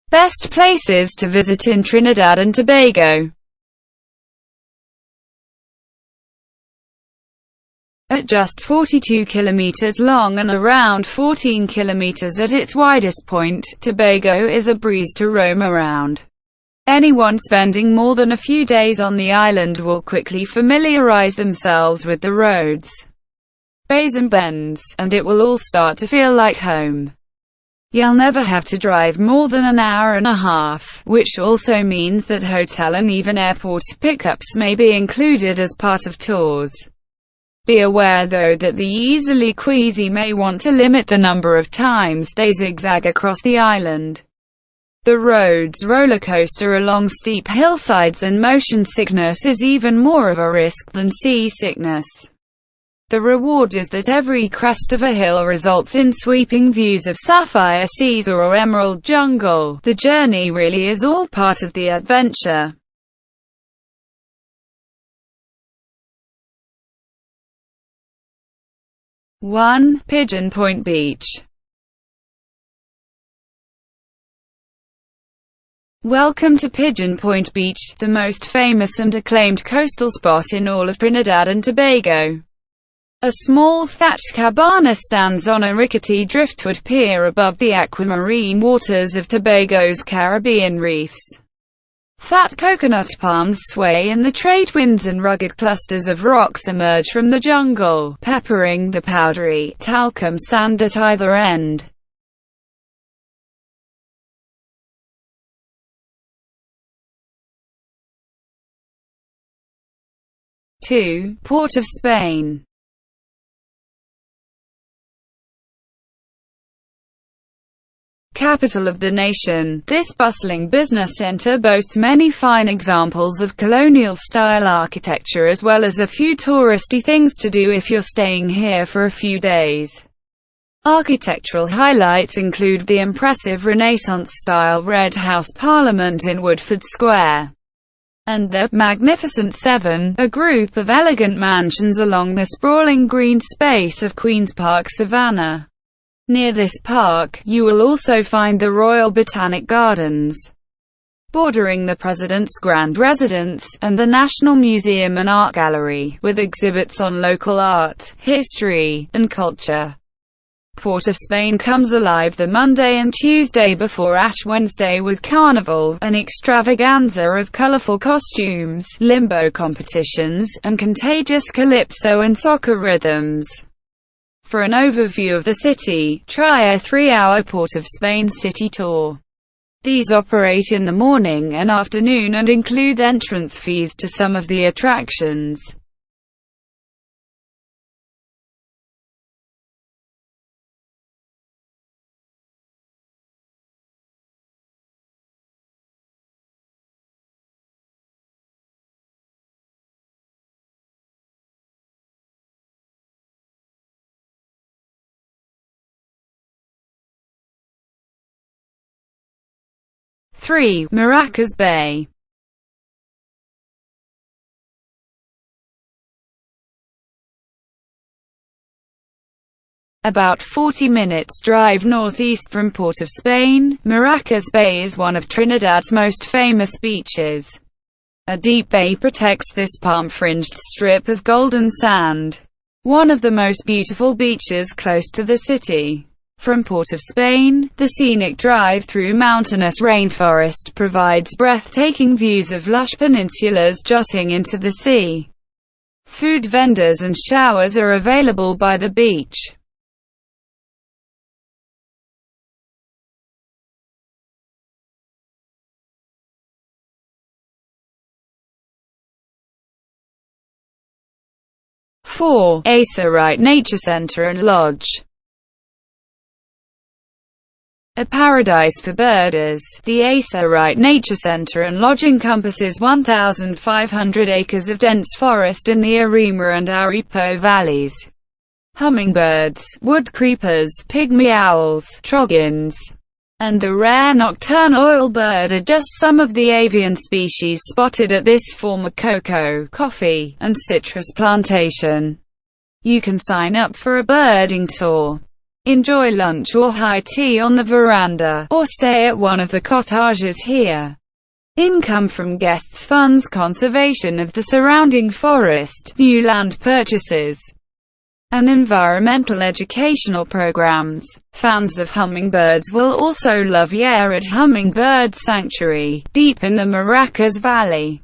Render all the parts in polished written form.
Best places to visit in Trinidad and Tobago. At just 42 kilometers long and around 14 kilometers at its widest point, Tobago is a breeze to roam around. Anyone spending more than a few days on the island will quickly familiarize themselves with the roads, bays and bends, and it will all start to feel like home. You'll never have to drive more than an hour and a half, which also means that hotel and even airport pickups may be included as part of tours. Be aware though that the easily queasy may want to limit the number of times they zigzag across the island. The road's roller coaster along steep hillsides, and motion sickness is even more of a risk than seasickness. The reward is that every crest of a hill results in sweeping views of sapphire seas or emerald jungle. The journey really is all part of the adventure. 1. Pigeon Point Beach. Welcome to Pigeon Point Beach, the most famous and acclaimed coastal spot in all of Trinidad and Tobago. A small thatched cabana stands on a rickety driftwood pier above the aquamarine waters of Tobago's Caribbean reefs. Fat coconut palms sway in the trade winds and rugged clusters of rocks emerge from the jungle, peppering the powdery, talcum sand at either end. Two. Port of Spain. Capital of the nation, this bustling business center boasts many fine examples of colonial-style architecture as well as a few touristy things to do if you're staying here for a few days. Architectural highlights include the impressive Renaissance-style Red House Parliament in Woodford Square, and the Magnificent Seven, a group of elegant mansions along the sprawling green space of Queen's Park Savannah. Near this park, you will also find the Royal Botanic Gardens, bordering the President's Grand Residence, and the National Museum and Art Gallery, with exhibits on local art, history, and culture. Port of Spain comes alive the Monday and Tuesday before Ash Wednesday with Carnival, an extravaganza of colorful costumes, limbo competitions, and contagious calypso and soca rhythms. For an overview of the city, try a 3-hour Port of Spain city tour. These operate in the morning and afternoon and include entrance fees to some of the attractions. Three. Maracas Bay. About 40 minutes drive northeast from Port of Spain, Maracas Bay is one of Trinidad's most famous beaches. A deep bay protects this palm-fringed strip of golden sand, one of the most beautiful beaches close to the city. From Port of Spain, the scenic drive through mountainous rainforest provides breathtaking views of lush peninsulas jutting into the sea. Food vendors and showers are available by the beach. Four. Acerite Nature Center and Lodge. A paradise for birders, the Acerite Nature Center and Lodge encompasses 1,500 acres of dense forest in the Arima and Aripo valleys. Hummingbirds, wood creepers, pygmy owls, trogons, and the rare nocturnal oilbird are just some of the avian species spotted at this former cocoa, coffee, and citrus plantation. You can sign up for a birding tour Enjoy lunch or high tea on the veranda, or stay at one of the cottages here. Income from guests funds conservation of the surrounding forest, new land purchases, and environmental educational programs. Fans of hummingbirds will also love Yared Hummingbird Sanctuary, deep in the Maracas Valley.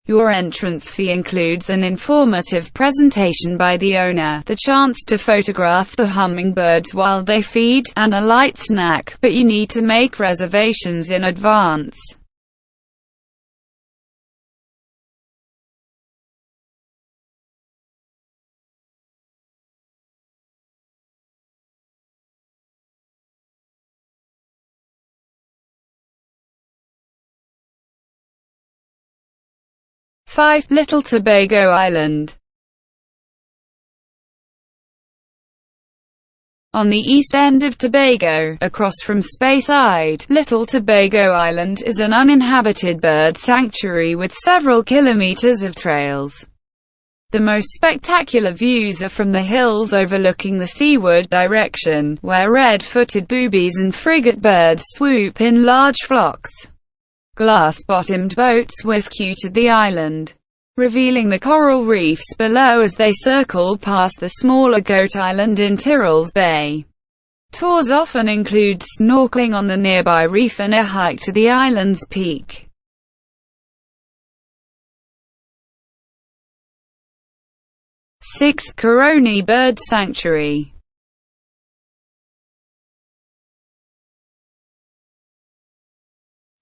Your entrance fee includes an informative presentation by the owner, the chance to photograph the hummingbirds while they feed, and a light snack, but you need to make reservations in advance. Five, Little Tobago Island. On the east end of Tobago, across from Speyside, Little Tobago Island is an uninhabited bird sanctuary with several kilometers of trails. The most spectacular views are from the hills overlooking the seaward direction, where red-footed boobies and frigate birds swoop in large flocks. Glass-bottomed boats whisk you to the island, revealing the coral reefs below as they circle past the smaller Goat Island in Tyrrell's Bay. Tours often include snorkeling on the nearby reef and a hike to the island's peak. 6. Coroni Bird Sanctuary.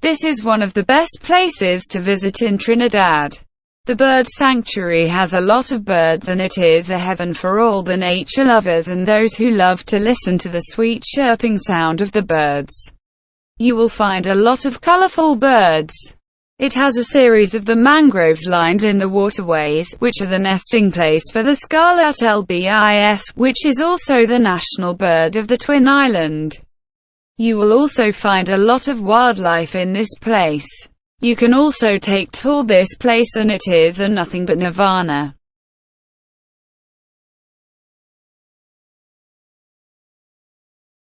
This is one of the best places to visit in Trinidad. The bird sanctuary has a lot of birds and it is a heaven for all the nature lovers and those who love to listen to the sweet chirping sound of the birds. You will find a lot of colorful birds. It has a series of the mangroves lined in the waterways, which are the nesting place for the scarlet lbis, which is also the national bird of the Twin Island. You will also find a lot of wildlife in this place. You can also take tour this place and it is a nothing but nirvana.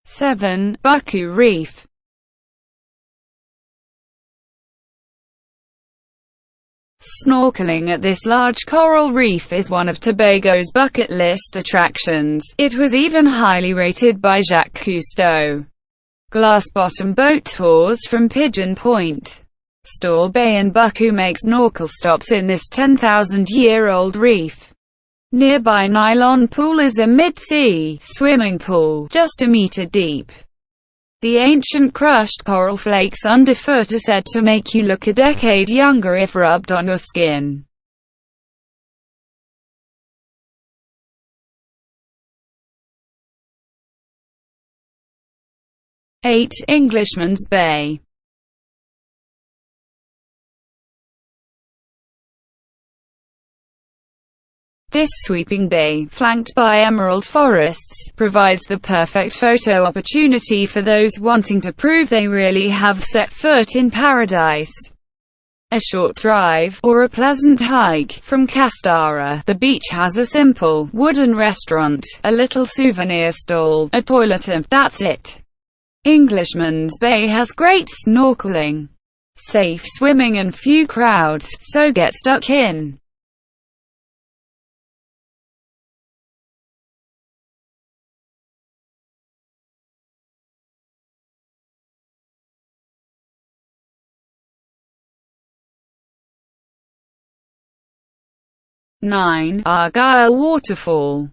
7. Buku Reef. Snorkeling at this large coral reef is one of Tobago's bucket list attractions. It was even highly rated by Jacques Cousteau. Glass-bottom boat tours from Pigeon Point, Store Bay and Buku make snorkel stops in this 10,000-year-old reef. Nearby Nylon Pool is a mid-sea swimming pool, just a meter deep. The ancient crushed coral flakes underfoot are said to make you look a decade younger if rubbed on your skin. 8. Englishman's Bay. This sweeping bay, flanked by emerald forests, provides the perfect photo opportunity for those wanting to prove they really have set foot in paradise. A short drive, or a pleasant hike, from Castara, the beach has a simple, wooden restaurant, a little souvenir stall, a toilet and that's it. Englishman's Bay has great snorkeling, safe swimming and few crowds, so get stuck in. Nine. Argyle Waterfall.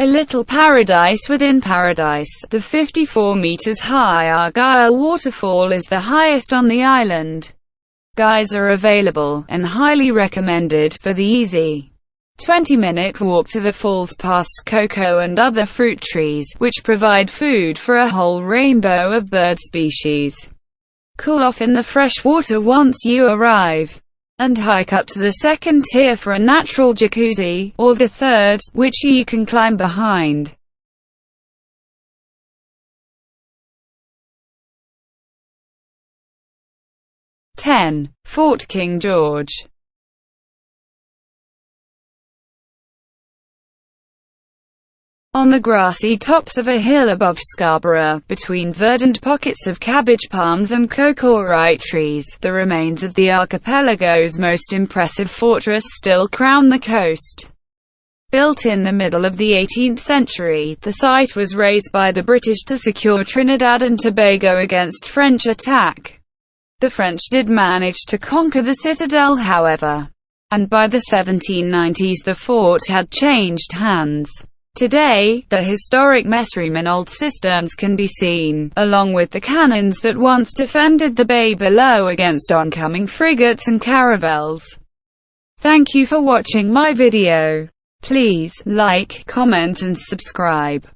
A little paradise within paradise, the 54 meters high Argyle Waterfall is the highest on the island. Guides are available, and highly recommended, for the easy 20-minute walk to the falls past cocoa and other fruit trees, which provide food for a whole rainbow of bird species. Cool off in the fresh water once you arrive, and hike up to the second tier for a natural jacuzzi, or the third, which you can climb behind. Fort King George. On the grassy tops of a hill above Scarborough, between verdant pockets of cabbage palms and cocoa trees, the remains of the archipelago's most impressive fortress still crown the coast. Built in the middle of the 18th century, the site was razed by the British to secure Trinidad and Tobago against French attack. The French did manage to conquer the citadel, however, and by the 1790s the fort had changed hands. Today, the historic messroom and old cisterns can be seen, along with the cannons that once defended the bay below against oncoming frigates and caravels. Thank you for watching my video. Please like, comment and subscribe.